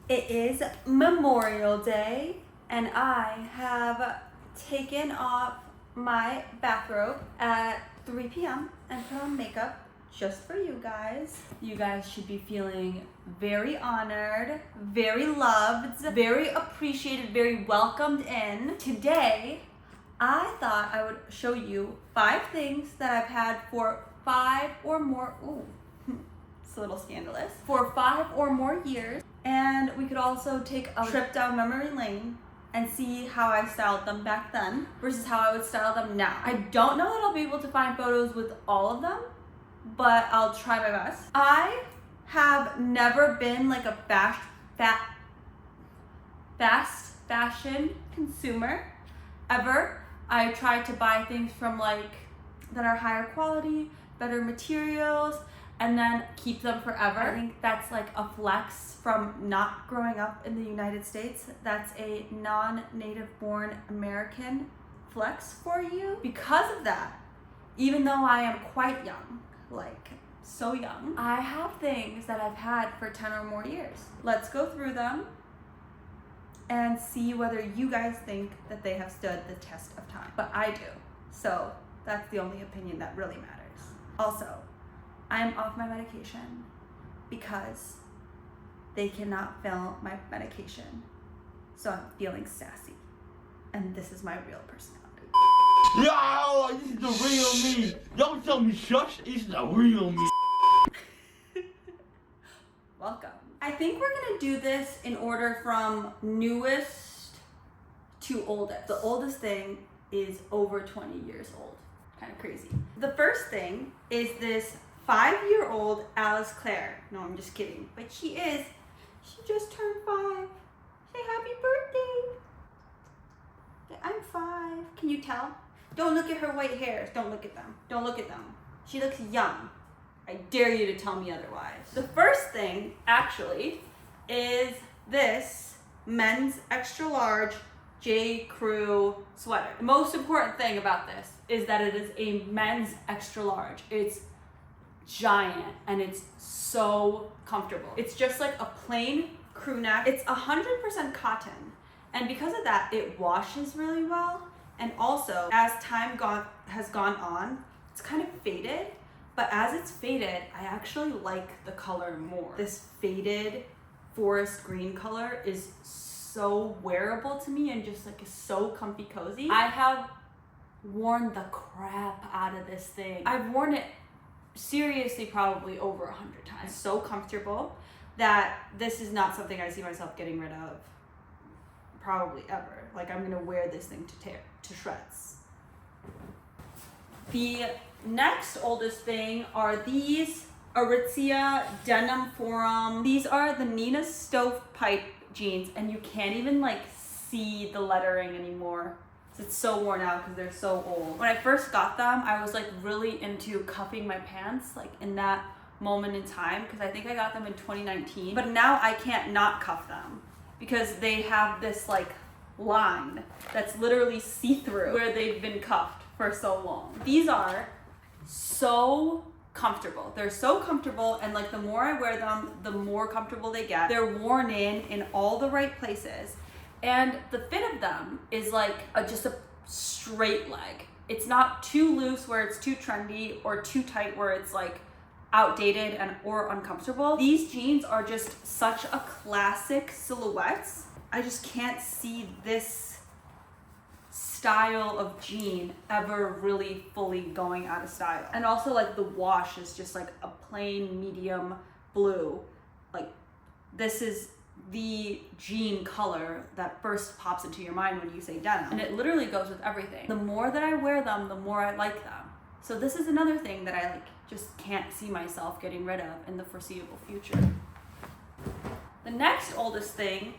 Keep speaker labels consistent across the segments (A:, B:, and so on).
A: It is Memorial Day, and I have taken off my bathrobe at 3 p.m. and put on makeup just for you guys. You guys should be feeling very honored, very loved, very appreciated, very welcomed in. Today, I thought I would show you 5 things that I've had for 5 or more, it's a little scandalous, for 5 or more years. And we could also take a trip down memory lane and see how I styled them back then versus how I would style them now. I don't know that I'll be able to find photos with all of them, but I'll try my best. I have never been like a fast fashion consumer ever. I try to buy things from that are higher quality, better materials, and then keep them forever. I think that's like a flex from not growing up in the United States. That's a non-native born American flex for you. Because of that, even though I am quite young, so young, I have things that I've had for 10 or more years. Let's go through them and see whether you guys think that they have stood the test of time. But I do. So that's the only opinion that really matters. Also, I'm off my medication because they cannot fill my medication. So I'm feeling sassy. And this is my real personality.
B: Yo, this is the real me. Don't tell me shush, it's the real me.
A: Welcome. I think we're gonna do this in order from newest to oldest. The oldest thing is over 20 years old. Kind of crazy. The first thing is this 5-year-old Alice Clare. No, I'm just kidding. But she just turned 5. Say happy birthday. I'm 5. Can you tell? Don't look at her white hairs. Don't look at them. Don't look at them. She looks young. I dare you to tell me otherwise. The first thing, actually, is this men's extra large J. Crew sweater. The most important thing about this is that it is a men's extra large. It's giant and it's so comfortable. It's just like a plain crew neck. It's 100% cotton, and because of that, it washes really well. And also, as time has gone on, it's kind of faded. But as it's faded, I actually like the color more. This faded forest green color is so wearable to me and just is so comfy cozy. I have worn the crap out of this thing. I've worn it seriously probably over 100 times. It's so comfortable that this is not something I see myself getting rid of probably ever. I'm gonna wear this thing to shreds. The next oldest thing are these Aritzia Denim Forum. These are the Nina Stovepipe jeans, and you can't even see the lettering anymore. It's so worn out because they're so old. When I first got them, I was really into cuffing my pants in that moment in time, because I think I got them in 2019. But now I can't not cuff them because they have this line that's literally see-through where they've been cuffed for so long. These are so comfortable. They're so comfortable, and the more I wear them, the more comfortable they get. They're worn in all the right places, and the fit of them is just a straight leg. It's not too loose where it's too trendy, or too tight where it's outdated or uncomfortable. These jeans are just such a classic silhouette. I just can't see this style of jean ever really fully going out of style. And also the wash is just a plain medium blue. This is the jean color that first pops into your mind when you say denim. And it literally goes with everything. The more that I wear them, the more I like them. So this is another thing that I just can't see myself getting rid of in the foreseeable future. The next oldest thing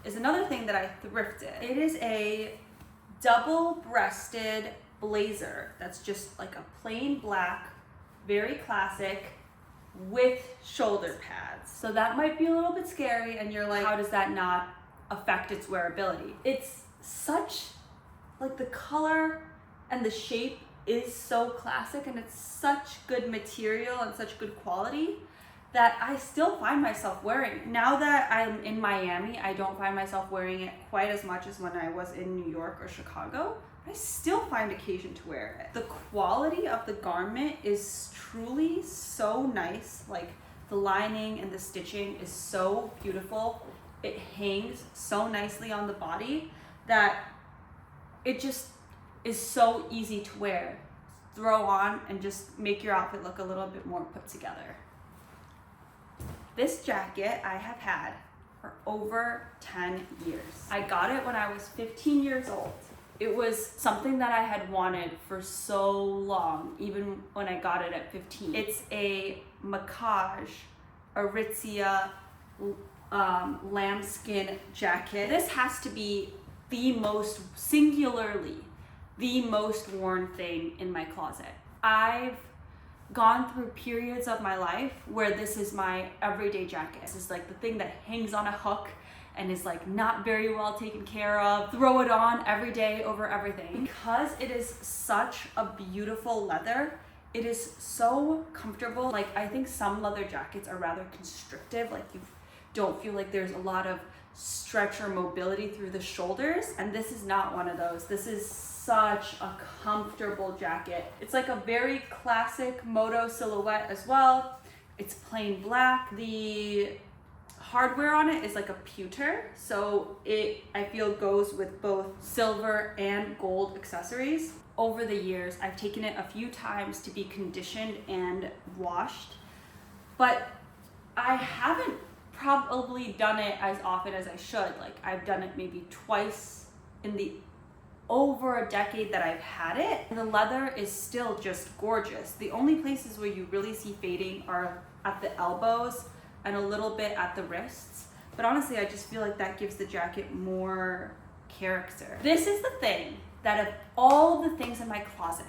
A: is another thing that I thrifted. It is a double-breasted blazer that's just a plain black, very classic, with shoulder pads. So that might be a little bit scary, and you're how does that not affect its wearability? It's such, the color and the shape is so classic, and it's such good material and such good quality that I still find myself wearing. Now that I'm in Miami, I don't find myself wearing it quite as much as when I was in New York or Chicago. I still find occasion to wear it. The quality of the garment is truly so nice. Like the lining and the stitching is so beautiful. It hangs so nicely on the body that it just is so easy to wear, throw on, and just make your outfit look a little bit more put together. This jacket I have had for over 10 years. I got it when I was 15 years old. It was something that I had wanted for so long, even when I got it at 15. It's a Macaj Aritzia lambskin jacket. This has to be singularly, the most worn thing in my closet. I've gone through periods of my life where this is my everyday jacket. This is like the thing that hangs on a hook and is like not very well taken care of. Throw it on every day over everything. Because it is such a beautiful leather, it is so comfortable. Like I think some leather jackets are rather constrictive, like you don't feel like there's a lot of stretch or mobility through the shoulders, and this is not one of those. This is such a comfortable jacket. It's like a very classic moto silhouette as well. It's plain black. The hardware on it is like a pewter, so it, I feel, goes with both silver and gold accessories. Over the years, I've taken it a few times to be conditioned and washed, but I haven't probably done it as often as I should. Like I've done it maybe twice in the over a decade that I've had it. And the leather is still just gorgeous. The only places where you really see fading are at the elbows and a little bit at the wrists. But honestly, I just feel like that gives the jacket more character. This is the thing that of all the things in my closet,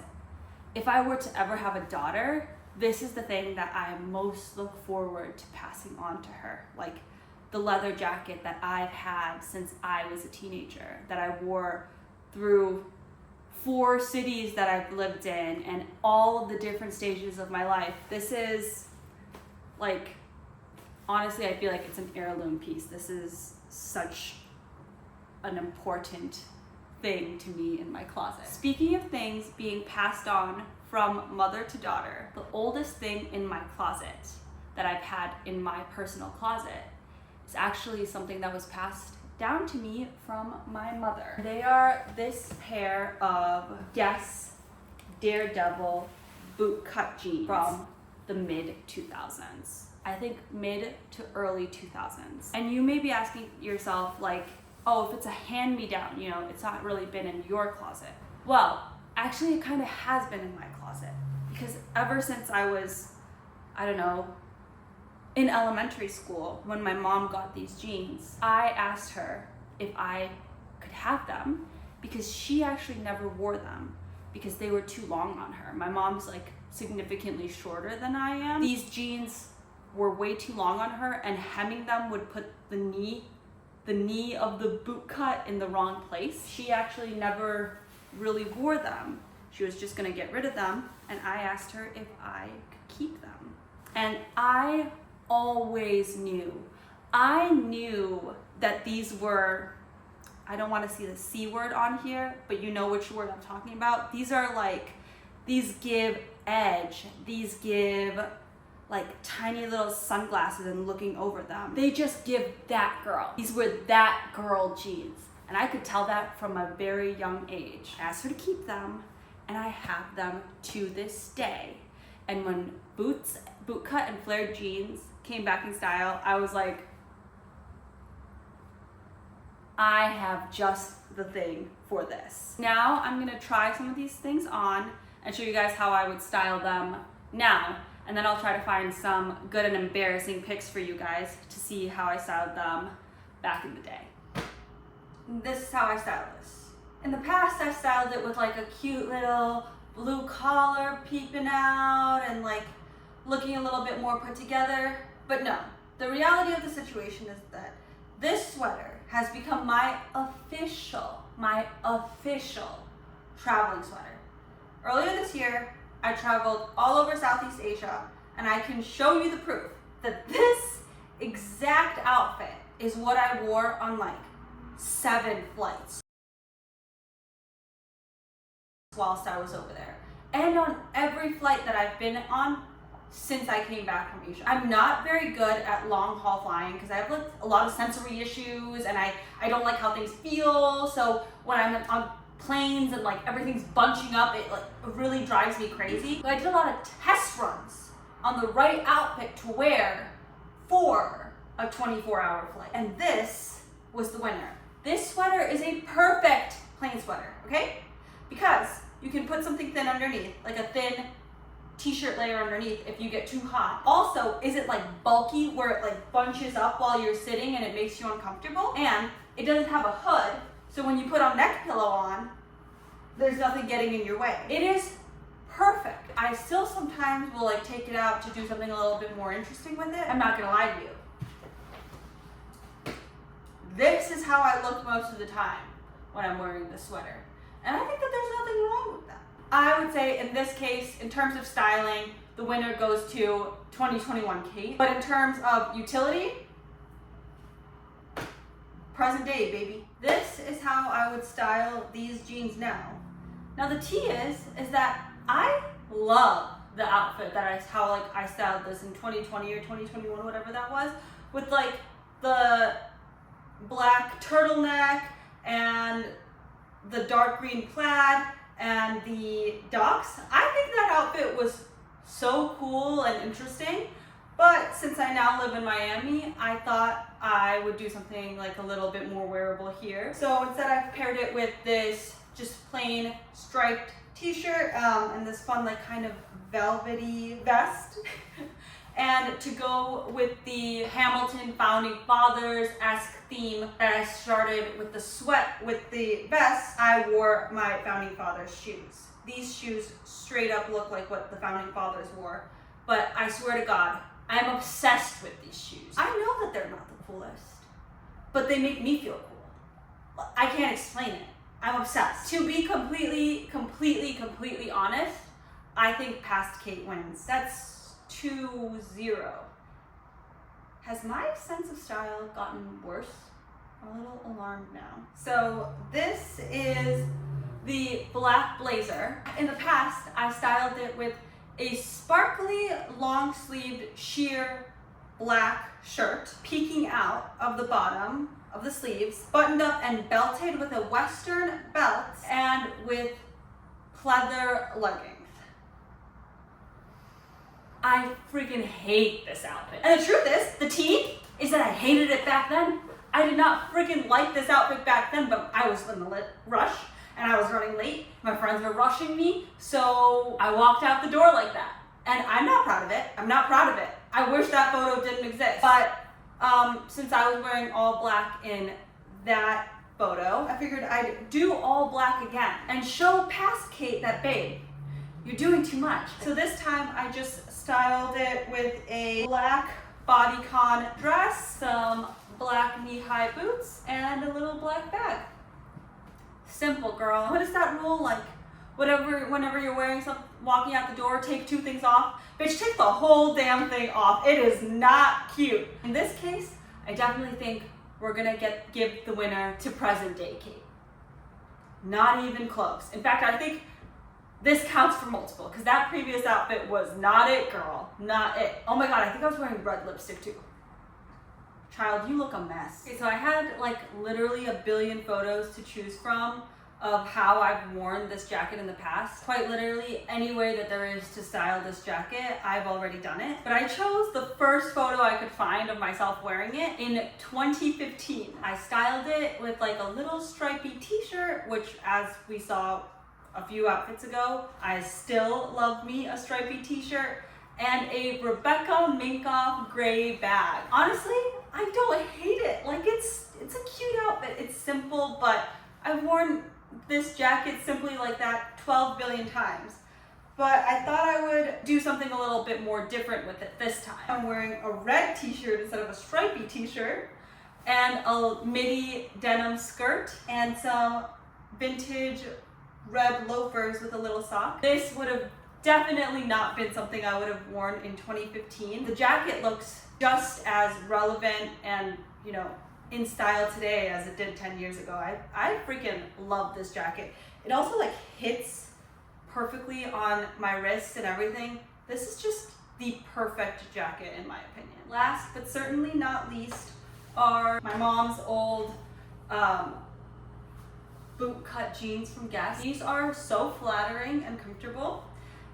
A: if I were to ever have a daughter, this is the thing that I most look forward to passing on to her. Like the leather jacket that I've had since I was a teenager, that I wore through 4 cities that I've lived in and all of the different stages of my life. This is like, honestly, I feel like it's an heirloom piece. This is such an important thing to me in my closet. Speaking of things being passed on from mother to daughter, the oldest thing in my closet that I've had in my personal closet is actually something that was passed down to me from my mother. They are this pair of Guess Daredevil bootcut jeans from the mid-2000s. I think mid to early 2000s. And you may be asking yourself like, oh, if it's a hand-me-down, you know, it's not really been in your closet. Well, actually it kind of has been in my closet, because ever since I was, I don't know, in elementary school, when my mom got these jeans, I asked her if I could have them because she actually never wore them because they were too long on her. My mom's like significantly shorter than I am. These jeans were way too long on her, and hemming them would put the knee of the boot cut in the wrong place. She actually never really wore them. She was just gonna get rid of them, and I asked her if I could keep them. And I always knew. I knew that these were, I don't want to see the C word on here, but you know which word I'm talking about. These are like, these give edge. These give like tiny little sunglasses and looking over them. They just give that girl. These were that girl jeans. And I could tell that from a very young age. I asked her to keep them, and I have them to this day. And when bootcut and flared jeans came back in style, I was like, I have just the thing for this. Now I'm gonna try some of these things on and show you guys how I would style them now. And then I'll try to find some good and embarrassing pics for you guys to see how I styled them back in the day. This is how I styled this. In the past, I styled it with like a cute little blue collar peeping out and like looking a little bit more put together. But no, the reality of the situation is that this sweater has become my official traveling sweater. Earlier this year, I traveled all over Southeast Asia, and I can show you the proof that this exact outfit is what I wore on like 7 flights whilst I was over there. And on every flight that I've been on since I came back from Asia. I'm not very good at long haul flying because I have like a lot of sensory issues and I don't like how things feel. So when I'm on planes and like everything's bunching up, it like really drives me crazy. But I did a lot of test runs on the right outfit to wear for a 24-hour flight. And this was the winner. This sweater is a perfect plane sweater, okay? Because you can put something thin underneath, like a thin t-shirt layer underneath if you get too hot. Also, is it like bulky where it like bunches up while you're sitting and it makes you uncomfortable? And it doesn't have a hood, so when you put a neck pillow on, there's nothing getting in your way. It is perfect. I still sometimes will like take it out to do something a little bit more interesting with it. I'm not gonna lie to you. This is how I look most of the time when I'm wearing this sweater. And I think that there's nothing wrong with that. I would say in this case, in terms of styling, the winner goes to 2021 Kate. But in terms of utility, present day, baby. This is how I would style these jeans now. Now the tea is that I love the outfit that how I styled this in 2020 or 2021, whatever that was, with like the black turtleneck and the dark green plaid and the docks. I think that outfit was so cool and interesting, but since I now live in Miami, I thought I would do something like a little bit more wearable here. So instead I've paired it with this just plain striped t-shirt and this fun like kind of velvety vest. And to go with the Hamilton Founding Fathers-esque theme that I started with the sweat with the vest, I wore my Founding Fathers shoes. These shoes straight up look like what the Founding Fathers wore, but I swear to God, I'm obsessed with these shoes. I know that they're not the coolest, but they make me feel cool. I can't explain it. I'm obsessed. To be completely honest, I think past Kate wins. That's 2-0. Has my sense of style gotten worse? I'm a little alarmed now. So this is the black blazer. In the past, I styled it with a sparkly long-sleeved sheer black shirt peeking out of the bottom of the sleeves, buttoned up and belted with a western belt and with pleather leggings. I freaking hate this outfit. And the truth is, the tea is that I hated it back then. I did not freaking like this outfit back then, but I was in the rush and I was running late. My friends were rushing me, so I walked out the door like that. And I'm not proud of it. I'm not proud of it. I wish that photo didn't exist. But since I was wearing all black in that photo, I figured I'd do all black again and show past Kate that, babe, you're doing too much. So this time I just styled it with a black bodycon dress, some black knee-high boots, and a little black bag. Simple, girl. What is that rule? Like, whenever you're wearing something, walking out the door, take 2 things off. Bitch, take the whole damn thing off. It is not cute. In this case, I definitely think we're gonna give the winner to present day Kate. Not even close. In fact, I think this counts for multiple, because that previous outfit was not it, girl. Not it. Oh my God, I think I was wearing red lipstick too. Child, you look a mess. Okay, so I had like literally a billion photos to choose from of how I've worn this jacket in the past. Quite literally, any way that there is to style this jacket, I've already done it. But I chose the first photo I could find of myself wearing it in 2015. I styled it with like a little stripy t-shirt, which as we saw a few outfits ago, I still love me a stripy t-shirt, and a Rebecca Minkoff gray bag. Honestly, I don't hate it. Like it's a cute outfit. It's simple, but I've worn this jacket simply like that 12 billion times. But I thought I would do something a little bit more different with it this time. I'm wearing a red t-shirt instead of a stripy t-shirt, and a midi denim skirt, and some vintage red loafers with a little sock. This would have definitely not been something I would have worn in 2015. The jacket looks just as relevant and, you know, in style today as it did 10 years ago. I freaking love this jacket. It also like hits perfectly on my wrists and everything. This is just the perfect jacket in my opinion. Last but certainly not least are my mom's old boot cut jeans from Guess. These are so flattering and comfortable.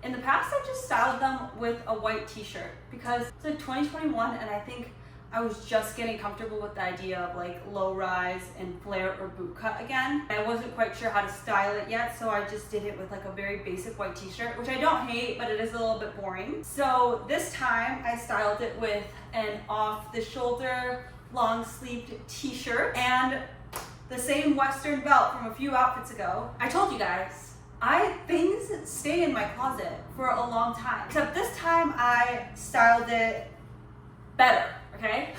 A: In the past, I just styled them with a white t-shirt because it's like 2021 and I think I was just getting comfortable with the idea of like low rise and flare or boot cut again. I wasn't quite sure how to style it yet, so I just did it with like a very basic white t-shirt, which I don't hate, but it is a little bit boring. So this time I styled it with an off the shoulder long sleeved t-shirt and the same Western belt from a few outfits ago. I told you guys, things stay in my closet for a long time. Except this time I styled it better, okay?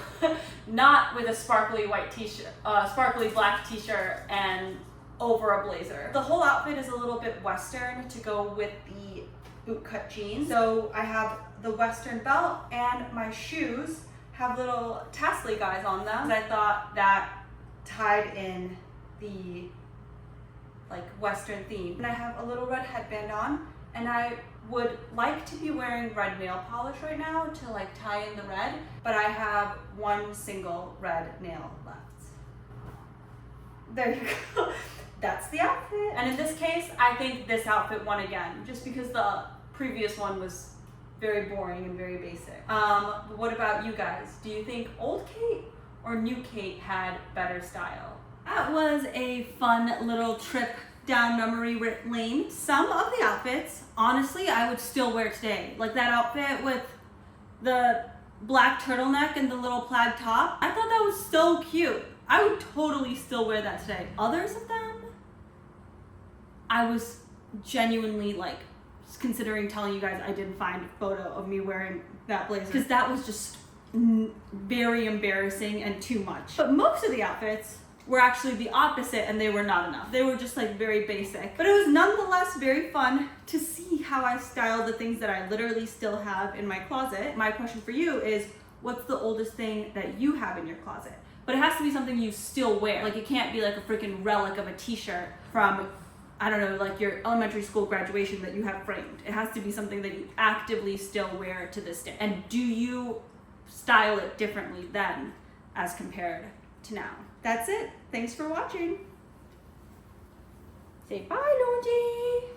A: Not with a sparkly white t-shirt, sparkly black t-shirt and over a blazer. The whole outfit is a little bit Western to go with the boot cut jeans. So I have the Western belt and my shoes have little tassel guys on them. And I thought that tied in the like Western theme. And I have a little red headband on and I would like to be wearing red nail polish right now to like tie in the red, but I have one single red nail left. There you go. That's the outfit. And in this case, I think this outfit won again, just because the previous one was very boring and very basic. But what about you guys? Do you think old Kate or new Kate had better style? That was a fun little trip down memory lane. Some of the outfits, honestly, I would still wear today. Like that outfit with the black turtleneck and the little plaid top. I thought that was so cute. I would totally still wear that today. Others of them, I was genuinely like considering telling you guys I didn't find a photo of me wearing that blazer because that was just very embarrassing and too much. But most of the outfits were actually the opposite and they were not enough. They were just like very basic. But it was nonetheless very fun to see how I styled the things that I literally still have in my closet. My question for you is, what's the oldest thing that you have in your closet? But it has to be something you still wear. Like it can't be like a freaking relic of a t-shirt from, I don't know, like your elementary school graduation that you have framed. It has to be something that you actively still wear to this day. And do you style it differently then as compared to now? That's it. Thanks for watching. Say bye, Logie.